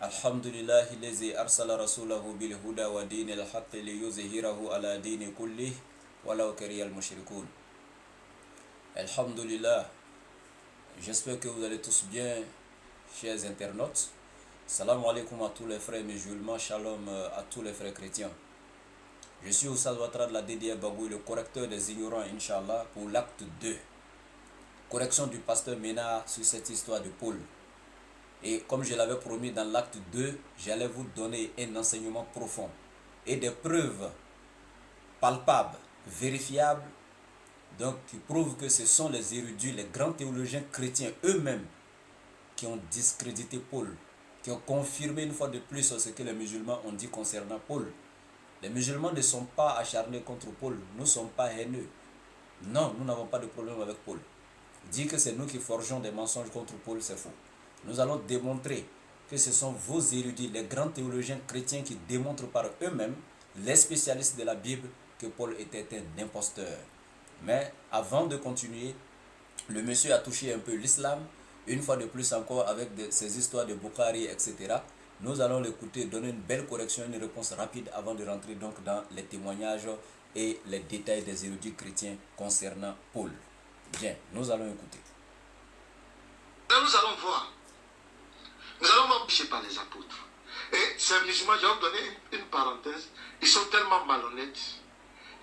الحمد لله الذي أرسل رسوله بالهدى ودين الحق ليظهره على دين كله ولو كره المشركون. Alhamdulillah, j'espère que vous allez tous bien, chers internautes. Salam alaikum à tous les frères musulmans, shalom à tous les frères chrétiens. Je suis Oussad Ouattara de la DDA Bagou, le correcteur des ignorants, Inch'Allah, pour l'acte 2. Correction du pasteur Ménard sur cette histoire de Paul. Et comme je l'avais promis dans l'acte 2, j'allais vous donner un enseignement profond et des preuves palpables, vérifiables, donc qui prouvent que ce sont les érudits, les grands théologiens chrétiens eux-mêmes qui ont discrédité Paul, qui ont confirmé une fois de plus ce que les musulmans ont dit concernant Paul. Les musulmans ne sont pas acharnés contre Paul, nous ne sommes pas haineux. Non, nous n'avons pas de problème avec Paul. Dire que c'est nous qui forgeons des mensonges contre Paul, c'est faux. Nous allons démontrer que ce sont vos érudits, les grands théologiens chrétiens qui démontrent par eux-mêmes, les spécialistes de la Bible, que Paul était un imposteur. Mais avant de continuer, le monsieur a touché un peu l'islam, une fois de plus encore avec ces histoires de Bukhari, etc. Nous allons l'écouter, donner une belle correction, une réponse rapide avant de rentrer donc dans les témoignages et les détails des érudits chrétiens concernant Paul. Bien, nous allons écouter. Nous allons voir. Nous allons m'empêcher par les apôtres. Et ces musulmans, je vais vous donner une parenthèse. Ils sont tellement malhonnêtes.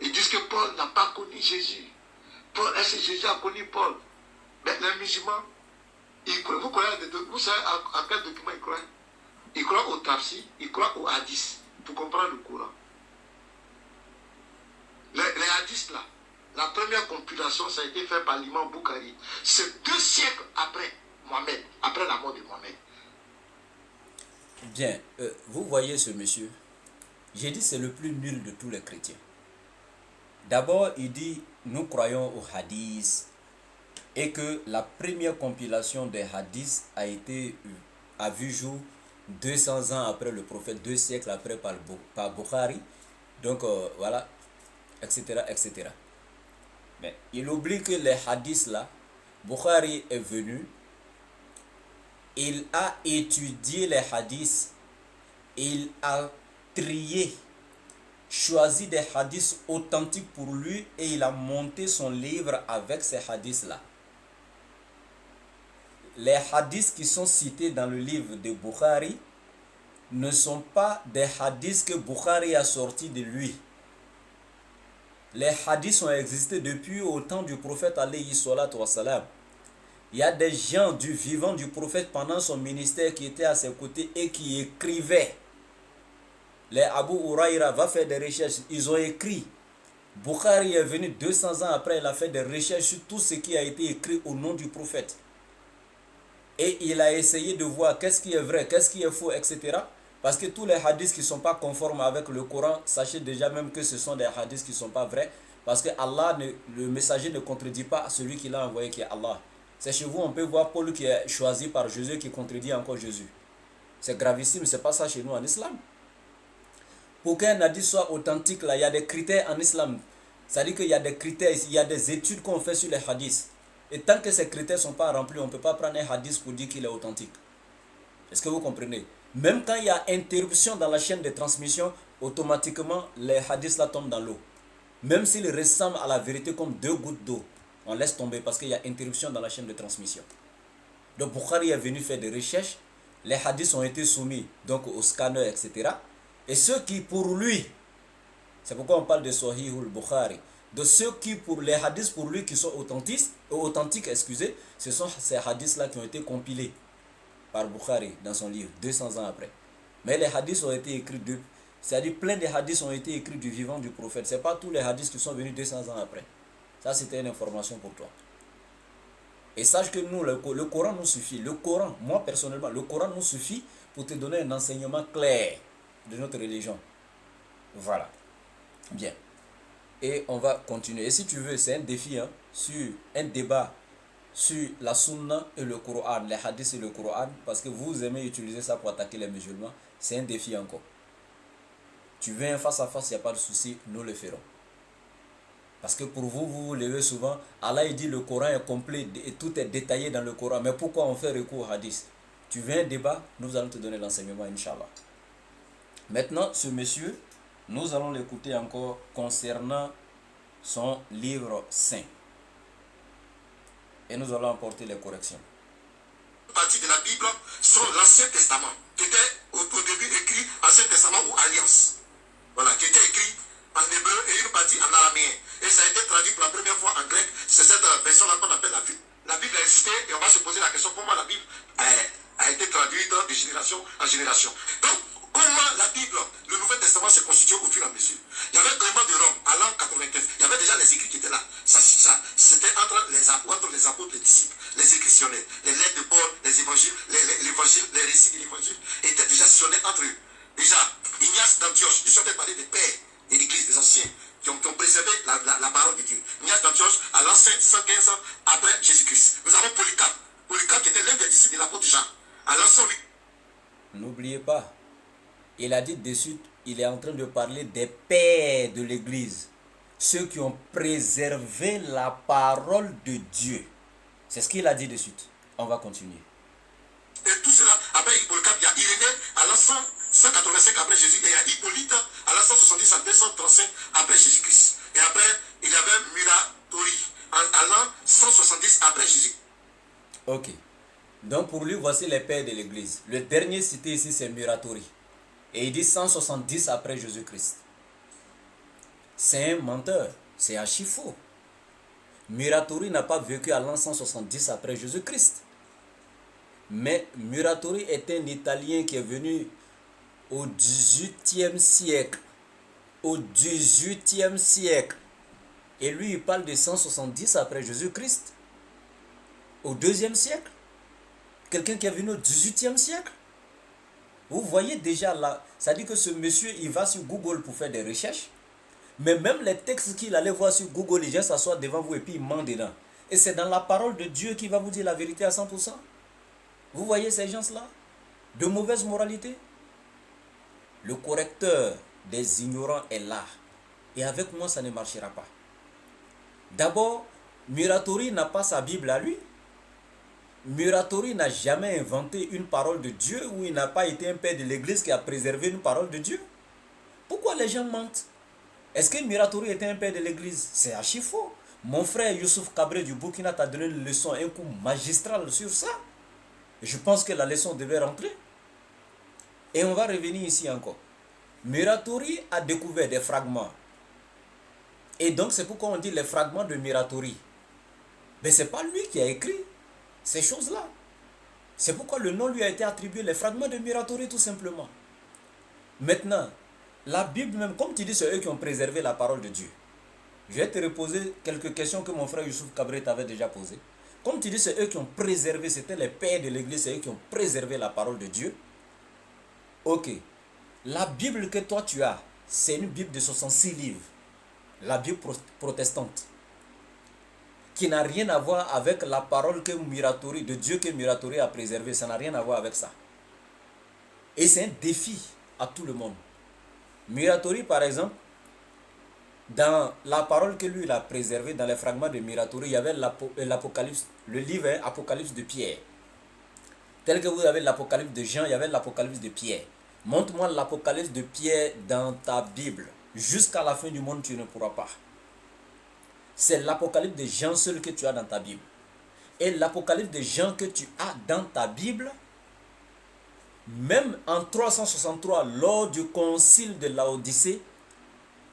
Ils disent que Paul n'a pas connu Jésus. Est-ce que Jésus a connu Paul? Mais les musulmans, vous savez à quel document ils croient? Ils croient au tafsir, ils croient au hadith, pour comprendre le Coran. Les hadiths là, la première compilation, ça a été fait par l'imam Bukhari. C'est 2 siècles après Mohamed, après la mort de Mohamed. Bien, vous voyez ce monsieur, j'ai dit c'est le plus nul de tous les chrétiens. D'abord, il dit, nous croyons au hadith et que la première compilation des hadiths a vu jour 200 ans après le prophète, 2 siècles après par Bukhari. Donc voilà, etc., etc. Mais il oublie que les hadiths là, Bukhari est venu, il a étudié les hadiths, il a trié, choisi des hadiths authentiques pour lui et il a monté son livre avec ces hadiths-là. Les hadiths qui sont cités dans le livre de Bukhari ne sont pas des hadiths que Bukhari a sortis de lui. Les hadiths ont existé depuis au temps du prophète alayhi salatu wassalam. Il y a des gens du vivant du prophète pendant son ministère qui étaient à ses côtés et qui écrivaient. Les Abu Huraira va faire des recherches, ils ont écrit. Bukhari est venu 200 ans après, il a fait des recherches sur tout ce qui a été écrit au nom du prophète. Et il a essayé de voir qu'est-ce qui est vrai, qu'est-ce qui est faux, etc. Parce que tous les hadiths qui ne sont pas conformes avec le Coran, sachez déjà même que ce sont des hadiths qui ne sont pas vrais. Parce que Allah, le messager ne contredit pas celui qui l'a envoyé qui est Allah. C'est chez vous, on peut voir Paul qui est choisi par Jésus qui contredit encore Jésus. C'est gravissime, ce n'est pas ça chez nous en islam. Pour qu'un hadith soit authentique, là, il y a des critères en islam. C'est-à-dire qu'il y a des critères, il y a des études qu'on fait sur les hadiths. Et tant que ces critères ne sont pas remplis, on ne peut pas prendre un hadith pour dire qu'il est authentique. Est-ce que vous comprenez? Même quand il y a interruption dans la chaîne de transmission, automatiquement, les hadiths là tombent dans l'eau. Même s'ils ressemblent à la vérité comme 2 gouttes d'eau, on laisse tomber parce qu'il y a interruption dans la chaîne de transmission. Donc Bukhari est venu faire des recherches, les hadiths ont été soumis donc au scanner, etc. Et ceux qui pour lui, c'est pourquoi on parle de Sahihul Bukhari, de ceux qui pour les hadiths pour lui qui sont authentiques, ce sont ces hadiths là qui ont été compilés par Bukhari dans son livre 200 ans après. Mais les hadiths ont été écrits c'est-à-dire plein de hadiths ont été écrits du vivant du prophète. Ce n'est pas tous les hadiths qui sont venus 200 ans après. Ça, c'était une information pour toi. Et sache que nous, le Coran nous suffit. Le Coran, moi personnellement, le Coran nous suffit pour te donner un enseignement clair de notre religion. Voilà. Bien. Et on va continuer. Et si tu veux, c'est un défi, sur un débat sur la sunna et le Coran, les hadiths et le Coran, parce que vous aimez utiliser ça pour attaquer les musulmans. C'est un défi encore. Tu veux un face à face, il n'y a pas de souci, nous le ferons. Parce que pour vous, vous levez souvent, Allah il dit le Coran est complet et tout est détaillé dans le Coran. Mais pourquoi on fait recours au hadith? Tu veux un débat, nous allons te donner l'enseignement, Inch'Allah. Maintenant, ce monsieur, nous allons l'écouter encore concernant son livre saint. Et nous allons apporter les corrections. Partie de la Bible sont l'Ancien Testament, qui était au début écrit Ancien Testament ou Alliance. Voilà, qui était écrit en hébreu et une partie en araméen. Et ça a été traduit pour la première fois en grec. C'est cette version-là qu'on appelle la Bible. La Bible a existé et on va se poser la question comment la Bible a été traduite de génération en génération. Donc, comment la Bible, le Nouveau Testament s'est constitué au fur et à mesure. Il y avait Clément de Rome à l'an 95. Il y avait déjà les écrits qui étaient là. C'était entre les apôtres, les disciples, les écrits sillonnés, les lettres de Paul, les évangiles, les récits de l'évangile étaient déjà sillonnés entre eux. Déjà, Ignace d'Antioche, je suis en train de parler des pères de l'église, des anciens, qui ont préservé la parole de Dieu. Ignace d'Antioche, à l'an 115 ans après Jésus-Christ. Nous avons Polycarpe. Polycarpe qui était l'un des disciples de l'apôtre Jean. À l'an 108. N'oubliez pas, il a dit de suite, il est en train de parler des pères de l'église. Ceux qui ont préservé la parole de Dieu. C'est ce qu'il a dit de suite. On va continuer. Et tout cela, après Polycarpe, il y a Irénée à l'an 185 après Jésus, et il y a Hippolyte à l'an 170 à 235 après Jésus-Christ. Et après, il y avait Muratori à l'an 170 après Jésus. Ok. Donc pour lui, voici les pères de l'église. Le dernier cité ici, c'est Muratori. Et il dit 170 après Jésus-Christ. C'est un menteur. C'est archi faux. Muratori n'a pas vécu à l'an 170 après Jésus-Christ. Mais Muratori est un Italien qui est venu au XVIIIe siècle. Au XVIIIe siècle. Et lui, il parle de 170 après Jésus-Christ. Au IIe siècle. Quelqu'un qui est venu au XVIIIe siècle. Vous voyez déjà là, ça dit que ce monsieur, il va sur Google pour faire des recherches. Mais même les textes qu'il allait voir sur Google, il vient s'asseoir devant vous et puis il ment dedans. Et c'est dans la parole de Dieu qu'il va vous dire la vérité à 100%. Vous voyez ces gens-là? De mauvaise moralité. Le correcteur des ignorants est là. Et avec moi, ça ne marchera pas. D'abord, Muratori n'a pas sa Bible à lui. Muratori n'a jamais inventé une parole de Dieu ou il n'a pas été un père de l'église qui a préservé une parole de Dieu. Pourquoi les gens mentent? Est-ce que Muratori était un père de l'église? C'est archi faux. Mon frère Youssouf Cabré du Burkina t'a donné une leçon, un coup magistral sur ça. Je pense que la leçon devait rentrer. Et on va revenir ici encore. Muratori a découvert des fragments. Et donc c'est pourquoi on dit les fragments de Muratori. Mais ce n'est pas lui qui a écrit ces choses-là. C'est pourquoi le nom lui a été attribué, les fragments de Muratori tout simplement. Maintenant, la Bible même, comme tu dis, c'est eux qui ont préservé la parole de Dieu. Je vais te reposer quelques questions que mon frère Youssouf Cabré t'avait déjà posées. Comme tu dis, c'est eux qui ont préservé, c'était les pères de l'église, c'est eux qui ont préservé la parole de Dieu. Ok. La Bible que toi tu as, c'est une Bible de 66 livres. La Bible protestante. Qui n'a rien à voir avec la parole que Muratori, de Dieu que Muratori a préservée. Ça n'a rien à voir avec ça. Et c'est un défi à tout le monde. Muratori, par exemple, dans la parole que lui il a préservée, dans les fragments de Muratori, il y avait l'Apocalypse, le livre Apocalypse de Pierre. Tel que vous avez l'Apocalypse de Jean, il y avait l'Apocalypse de Pierre. Montre-moi l'Apocalypse de Pierre dans ta Bible. Jusqu'à la fin du monde, tu ne pourras pas. C'est l'Apocalypse de Jean seul que tu as dans ta Bible. Et l'Apocalypse de Jean que tu as dans ta Bible, même en 363, lors du concile de Laodicée,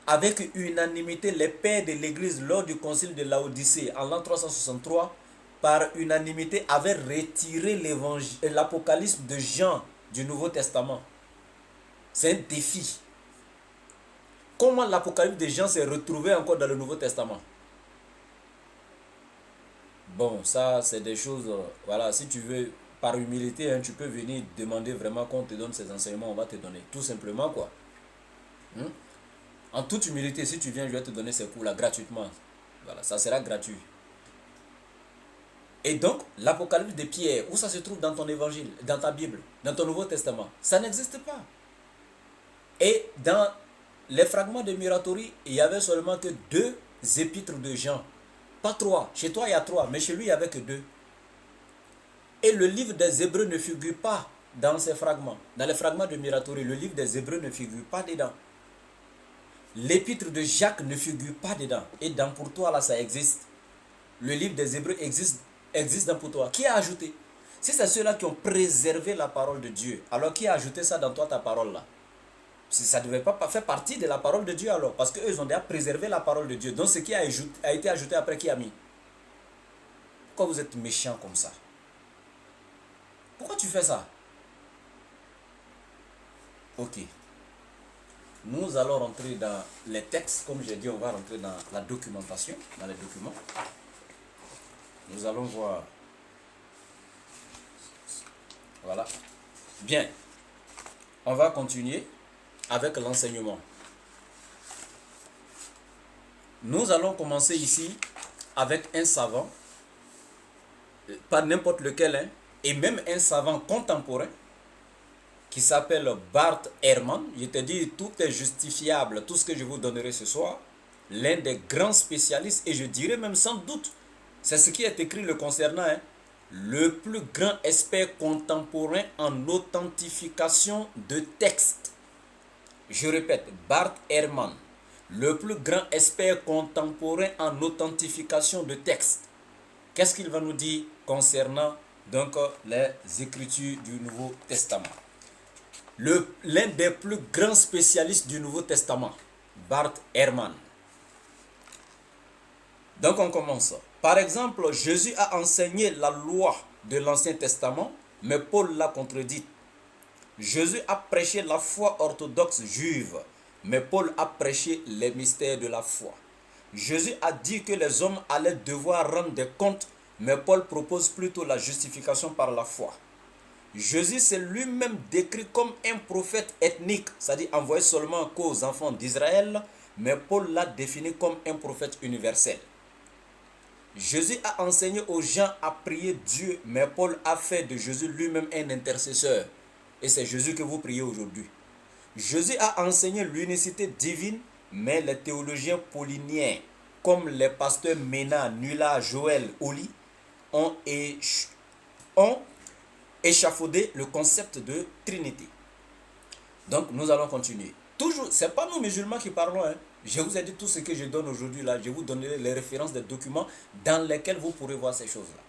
avec unanimité, les pères de l'Église, lors du concile de Laodicée, en l'an 363, par unanimité, avaient retiré l'Apocalypse de Jean du Nouveau Testament. C'est un défi. Comment l'Apocalypse de Jean s'est retrouvé encore dans le Nouveau Testament? Bon, ça, c'est des choses... voilà, si tu veux, par humilité, hein, tu peux venir demander vraiment qu'on te donne ces enseignements, on va te donner. Tout simplement, quoi. En toute humilité, si tu viens, je vais te donner ces cours-là gratuitement. Voilà, ça sera gratuit. Et donc, l'Apocalypse de Pierre, où ça se trouve dans ton évangile, dans ta Bible, dans ton Nouveau Testament? Ça n'existe pas. Et dans les fragments de Muratori, il n'y avait seulement que 2 épîtres de Jean. Pas 3. Chez toi, il y a 3, mais chez lui, il n'y avait que 2. Et le livre des Hébreux ne figure pas dans ces fragments. Dans les fragments de Muratori, le livre des Hébreux ne figure pas dedans. L'épître de Jacques ne figure pas dedans. Et dans Pour toi, là, ça existe. Le livre des Hébreux existe dans Pour toi. Qui a ajouté? Si c'est ceux-là qui ont préservé la parole de Dieu, alors qui a ajouté ça dans toi, ta parole là? Ça ne devait pas faire partie de la parole de Dieu alors, parce qu'eux, ils ont déjà préservé la parole de Dieu. Donc ce qui a été ajouté après, qui a mis? Pourquoi vous êtes méchant comme ça? Pourquoi tu fais ça? Ok. Nous allons rentrer dans les textes. Comme j'ai dit, on va rentrer dans la documentation, dans les documents. Nous allons voir. Voilà. Bien. On va continuer avec l'enseignement. Nous allons commencer ici avec un savant, pas n'importe lequel, hein, et même un savant contemporain qui s'appelle Bart Ehrman. Je te dis, tout est justifiable, tout ce que je vous donnerai ce soir. L'un des grands spécialistes, et je dirais même sans doute, c'est ce qui est écrit le concernant, hein, le plus grand expert contemporain en authentification de textes. Je répète, Bart Ehrman, le plus grand expert contemporain en authentification de textes. Qu'est-ce qu'il va nous dire concernant donc les écritures du Nouveau Testament? L'un des plus grands spécialistes du Nouveau Testament, Bart Ehrman. Donc on commence. Par exemple, Jésus a enseigné la loi de l'Ancien Testament, mais Paul l'a contredite. Jésus a prêché la foi orthodoxe juive, mais Paul a prêché les mystères de la foi. Jésus a dit que les hommes allaient devoir rendre des comptes, mais Paul propose plutôt la justification par la foi. Jésus s'est lui-même décrit comme un prophète ethnique, c'est-à-dire envoyé seulement qu'aux enfants d'Israël, mais Paul l'a défini comme un prophète universel. Jésus a enseigné aux gens à prier Dieu, mais Paul a fait de Jésus lui-même un intercesseur. Et c'est Jésus que vous priez aujourd'hui. Jésus a enseigné l'unicité divine, mais les théologiens pauliniens, comme les pasteurs Mena, Nula, Joël, Oli, ont échafaudé le concept de Trinité. Donc nous allons continuer. Toujours, ce n'est pas nous musulmans qui parlons, hein. Je vous ai dit tout ce que je donne aujourd'hui là. Je vous donnerai les références des documents dans lesquels vous pourrez voir ces choses-là.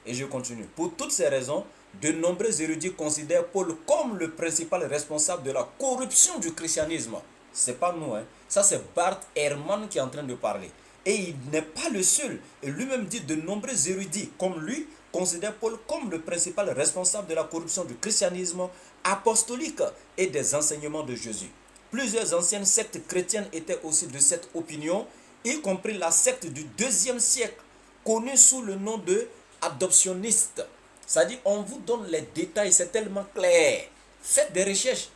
Et je continue. Pour toutes ces raisons, de nombreux érudits considèrent Paul comme le principal responsable de la corruption du christianisme. Ce n'est pas nous, hein. Ça c'est Bart Ehrman qui est en train de parler. Et il n'est pas le seul. Et lui-même dit de nombreux érudits comme lui considèrent Paul comme le principal responsable de la corruption du christianisme apostolique et des enseignements de Jésus. Plusieurs anciennes sectes chrétiennes étaient aussi de cette opinion, y compris la secte du 2e siècle, connue sous le nom de adoptionnistes. C'est-à-dire, on vous donne les détails, c'est tellement clair. Faites des recherches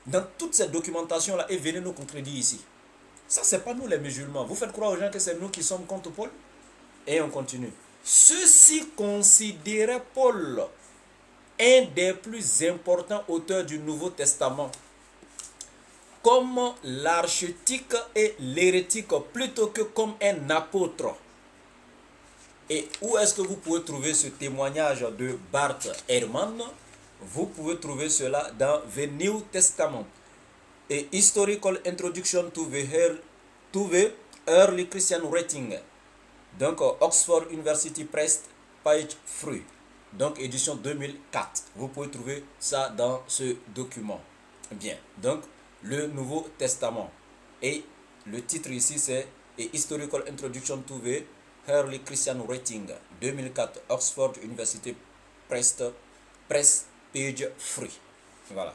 dans toutes ces documentations-là et venez nous contredire ici. Ça, c'est pas nous les musulmans. Vous faites croire aux gens que c'est nous qui sommes contre Paul? Et on continue. Ceux-ci considéraient Paul un des plus importants auteurs du Nouveau Testament, comme l'archétique et l'hérétique, plutôt que comme un apôtre. Et où est-ce que vous pouvez trouver ce témoignage de Bart Ehrman? Vous pouvez trouver cela dans The New Testament, a Historical Introduction to the Early Christian Writing. Donc Oxford University Press, page 3. Donc édition 2004. Vous pouvez trouver ça dans ce document. Bien. Donc le Nouveau Testament. Et le titre ici c'est A Historical Introduction to the Early Christian Writing, 2004, Oxford University Press, page 3. Voilà.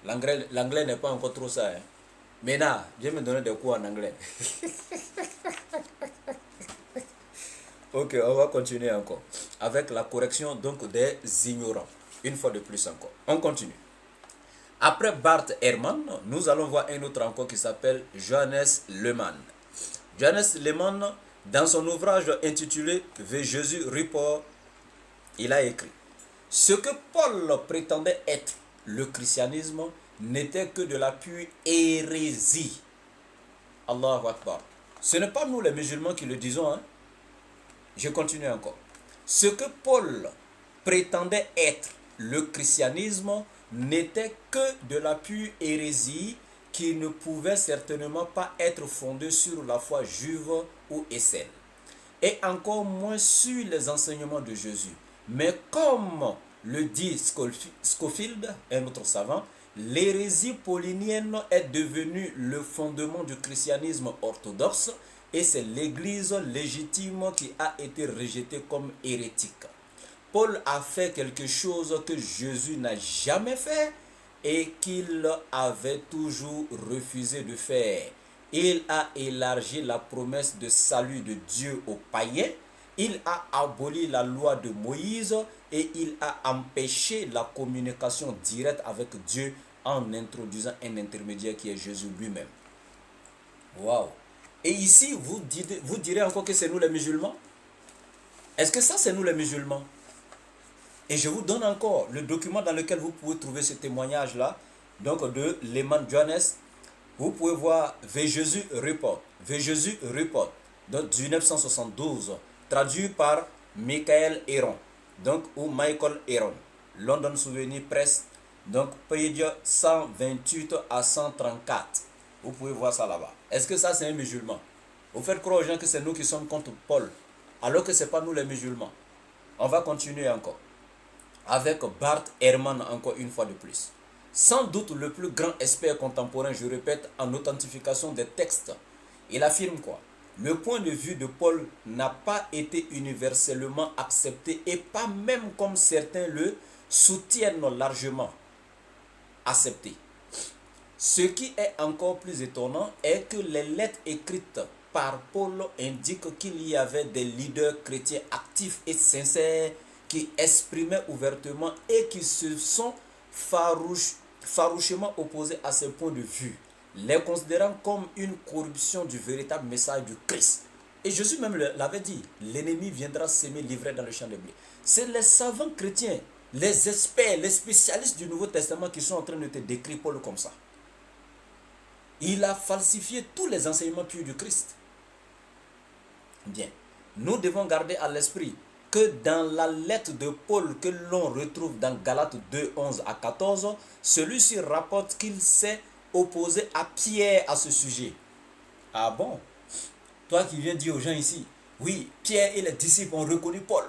L'anglais n'est pas encore trop ça. Hein. Maintenant, je vais me donner des cours en anglais. Ok, on va continuer encore. Avec la correction donc des ignorants. Une fois de plus encore. On continue. Après Bart Ehrman, nous allons voir un autre encore qui s'appelle Johannes Lehmann. Johannes Lehmann, dans son ouvrage intitulé The Jesus Report, il a écrit: ce que Paul prétendait être le christianisme n'était que de la pure hérésie. Allahu Akbar. Ce n'est pas nous les musulmans qui le disons. Hein. Je continue encore. Ce que Paul prétendait être le christianisme n'était que de la pure hérésie qui ne pouvait certainement pas être fondée sur la foi juive ou esséne, et encore moins sur les enseignements de Jésus. Mais comme le dit Scofield, un autre savant, l'hérésie paulinienne est devenue le fondement du christianisme orthodoxe et c'est l'Église légitime qui a été rejetée comme hérétique. Paul a fait quelque chose que Jésus n'a jamais fait et qu'il avait toujours refusé de faire. Il a élargi la promesse de salut de Dieu aux païens. Il a aboli la loi de Moïse et il a empêché la communication directe avec Dieu en introduisant un intermédiaire qui est Jésus lui-même. Waouh! Et ici, vous direz encore que c'est nous les musulmans? Est-ce que ça, c'est nous les musulmans? Et je vous donne encore le document dans lequel vous pouvez trouver ce témoignage-là, donc de Lehman Johannes. Vous pouvez voir V. Jésus Report, V. Jésus Report, donc 1972, traduit par Michael Heron, donc ou Michael Heron, London Souvenir Press, donc page 128 à 134. Vous pouvez voir ça là-bas. Est-ce que ça c'est un musulman? Vous faites croire aux gens que c'est nous qui sommes contre Paul, alors que ce n'est pas nous les musulmans. On va continuer encore avec Bart Ehrman encore une fois de plus. Sans doute le plus grand expert contemporain, je répète, en authentification des textes. Il affirme quoi? Le point de vue de Paul n'a pas été universellement accepté et pas même comme certains le soutiennent largement accepté. Ce qui est encore plus étonnant est que les lettres écrites par Paul indiquent qu'il y avait des leaders chrétiens actifs et sincères qui exprimaient ouvertement et qui se sont farouchement opposés à ce point de vue, les considérant comme une corruption du véritable message du Christ. Et Jésus même l'avait dit, l'ennemi viendra s'aimer l'ivraie dans le champ de blé. C'est les savants chrétiens, les experts, les spécialistes du Nouveau Testament qui sont en train de te décrire Paul comme ça. Il a falsifié tous les enseignements purs du Christ. Bien, nous devons garder à l'esprit que dans la lettre de Paul que l'on retrouve dans Galates 2, 11 à 14, celui-ci rapporte qu'il s'est opposé à Pierre à ce sujet. Ah bon? Toi qui viens dire aux gens ici, oui, Pierre et les disciples ont reconnu Paul.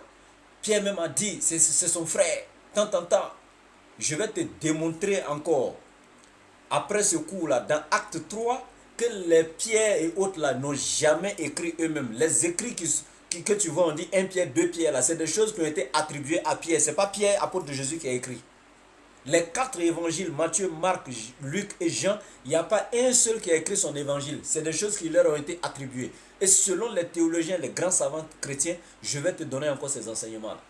Pierre même a dit, c'est son frère. Tant. Je vais te démontrer encore, après ce cours-là, dans Acte 3, que les Pierre et autres là n'ont jamais écrit eux-mêmes. Les écrits que tu vois, on dit 1 Pierre, 2 Pierre, là, c'est des choses qui ont été attribuées à Pierre. Ce n'est pas Pierre, apôtre de Jésus, qui a écrit. Les 4 évangiles, Matthieu, Marc, Luc et Jean, il n'y a pas un seul qui a écrit son évangile. C'est des choses qui leur ont été attribuées. Et selon les théologiens, les grands savants chrétiens, je vais te donner encore ces enseignements-là.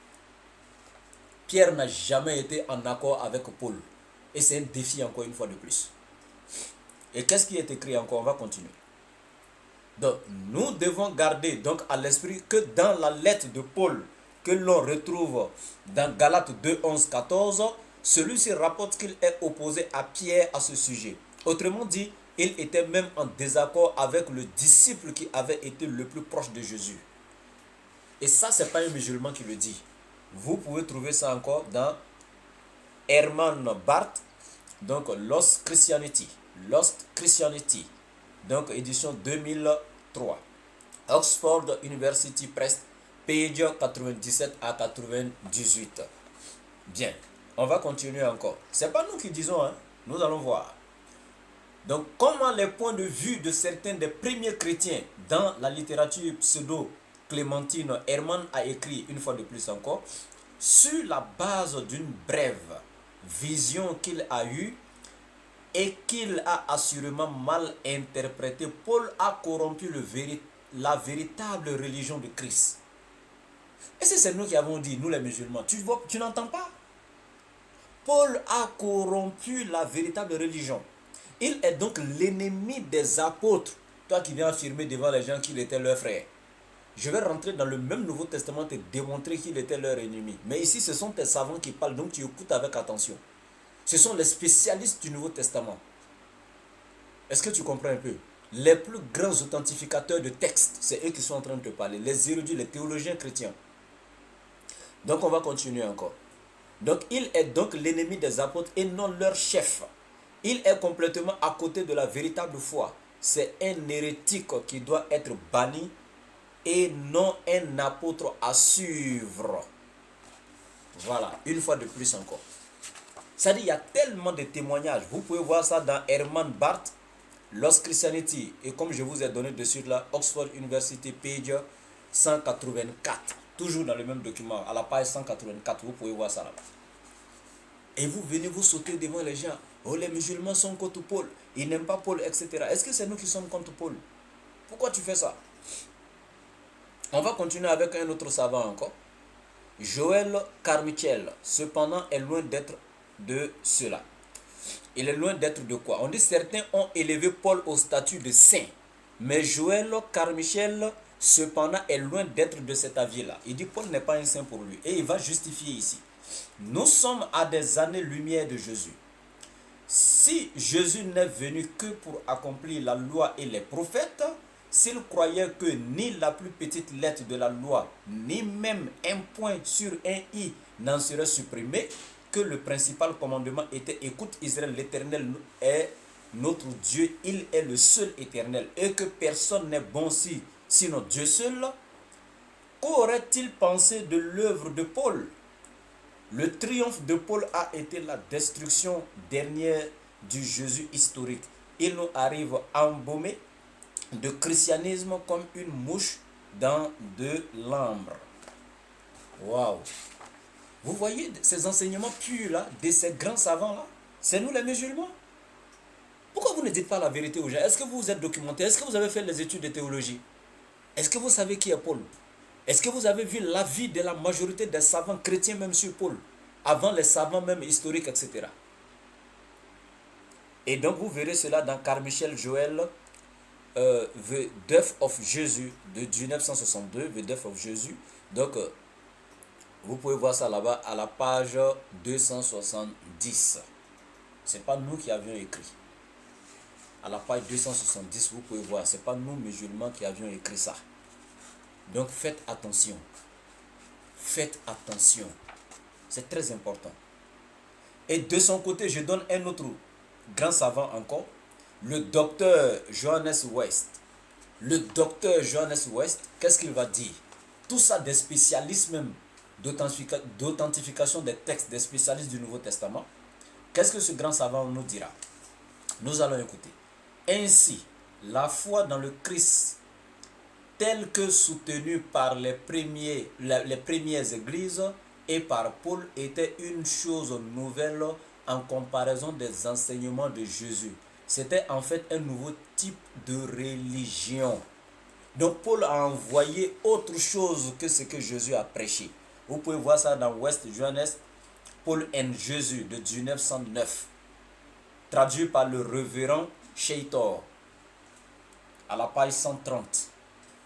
Pierre n'a jamais été en accord avec Paul. Et c'est un défi encore une fois de plus. Et qu'est-ce qui est écrit encore? On va continuer. Donc, nous devons garder donc à l'esprit que dans la lettre de Paul que l'on retrouve dans Galates 2, 11, 14, celui-ci rapporte qu'il est opposé à Pierre à ce sujet. Autrement dit, il était même en désaccord avec le disciple qui avait été le plus proche de Jésus. Et ça, ce n'est pas un musulman qui le dit. Vous pouvez trouver ça encore dans Herman Barth, donc Lost Christianity, donc édition 2003, Oxford University Press, page 97 à 98. Bien, on va continuer encore. Ce n'est pas nous qui disons, hein? Nous allons voir. Donc, comment les points de vue de certains des premiers chrétiens dans la littérature pseudo-clémentine, Herman a écrit une fois de plus encore, sur la base d'une brève vision qu'il a eue et qu'il a assurément mal interprété, Paul a corrompu la véritable religion de Christ. Et c'est nous qui avons dit, nous les musulmans, tu n'entends pas? Paul a corrompu la véritable religion. Il est donc l'ennemi des apôtres. Toi qui viens affirmer devant les gens qu'il était leur frère. Je vais rentrer dans le même Nouveau Testament et démontrer qu'il était leur ennemi. Mais ici, ce sont tes savants qui parlent, donc tu écoutes avec attention. Ce sont les spécialistes du Nouveau Testament. Est-ce que tu comprends un peu? Les plus grands authentificateurs de textes, c'est eux qui sont en train de te parler. Les érudits, les théologiens chrétiens. Donc on va continuer encore. Donc il est donc l'ennemi des apôtres et non leur chef. Il est complètement à côté de la véritable foi. C'est un hérétique qui doit être banni et non un apôtre à suivre. Voilà, une fois de plus encore. C'est-à-dire, il y a tellement de témoignages. Vous pouvez voir ça dans Herman Barth, Lost Christianity. Et comme je vous ai donné de suite là, Oxford University, page 184. Toujours dans le même document, à la page 184, vous pouvez voir ça là-bas. Et vous venez vous sauter devant les gens. Oh, les musulmans sont contre Paul. Ils n'aiment pas Paul, etc. Est-ce que c'est nous qui sommes contre Paul? Pourquoi tu fais ça? On va continuer avec un autre savant encore. Joël Carmichael, cependant, est loin d'être de cela. Il est loin d'être de quoi? On dit certains ont élevé Paul au statut de saint. Mais Joël Carmichael, cependant, est loin d'être de cet avis-là. Il dit Paul n'est pas un saint pour lui. Et il va justifier ici. Nous sommes à des années-lumière de Jésus. Si Jésus n'est venu que pour accomplir la loi et les prophètes, s'il croyait que ni la plus petite lettre de la loi, ni même un point sur un i n'en serait supprimé, que le principal commandement était écoute Israël, l'Éternel est notre Dieu, il est le seul éternel, et que personne n'est bon sinon Dieu seul, qu'aurait-il pensé de l'œuvre de Paul? Le triomphe de Paul a été la destruction dernière du Jésus historique. Il nous arrive embaumé de christianisme comme une mouche dans de l'ambre. Waouh! Vous voyez ces enseignements purs là, de ces grands savants là? C'est nous les musulmans. Pourquoi vous ne dites pas la vérité aux gens? Est-ce que vous vous êtes documenté? Est-ce que vous avez fait les études de théologie? Est-ce que vous savez qui est Paul? Est-ce que vous avez vu l'avis de la majorité des savants chrétiens même sur Paul? Avant les savants même historiques, etc. Et donc vous verrez cela dans Carmichael Joël, The Death of Jésus de 1962, The Death of Jésus. Donc vous pouvez voir ça là-bas à la page 270. C'est pas nous qui avions écrit. À la page 270, vous pouvez voir, c'est pas nous musulmans qui avions écrit ça. Donc faites attention. Faites attention. C'est très important. Et de son côté, je donne un autre grand savant encore, le docteur Johannes West. Le docteur Johannes West, qu'est-ce qu'il va dire? Tout ça des spécialistes même d'authentification des textes, des spécialistes du Nouveau Testament. Qu'est-ce que ce grand savant nous dira? Nous allons écouter. Ainsi, la foi dans le Christ telle que soutenue par les premières églises et par Paul était une chose nouvelle en comparaison des enseignements de Jésus. C'était en fait un nouveau type de religion. Donc Paul a envoyé autre chose que ce que Jésus a prêché. Vous pouvez voir ça dans West Johannes, Paul and Jésus de 1909, traduit par le révérend Shaitor, à la page 130.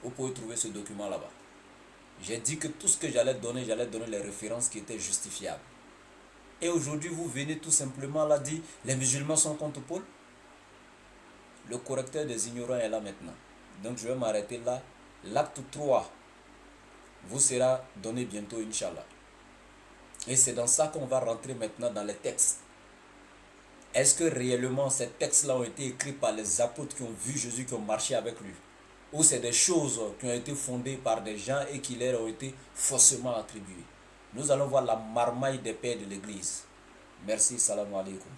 Vous pouvez trouver ce document là-bas. J'ai dit que tout ce que j'allais donner les références qui étaient justifiables. Et aujourd'hui, vous venez tout simplement là dire, les musulmans sont contre Paul. Le correcteur des ignorants est là maintenant. Donc je vais m'arrêter là. L'acte 3 vous sera donné bientôt, Inch'Allah. Et c'est dans ça qu'on va rentrer maintenant dans les textes. Est-ce que réellement ces textes-là ont été écrits par les apôtres qui ont vu Jésus, qui ont marché avec lui? Ou c'est des choses qui ont été fondées par des gens et qui leur ont été faussement attribuées? Nous allons voir la marmaille des pères de l'Église. Merci, salam alaikum.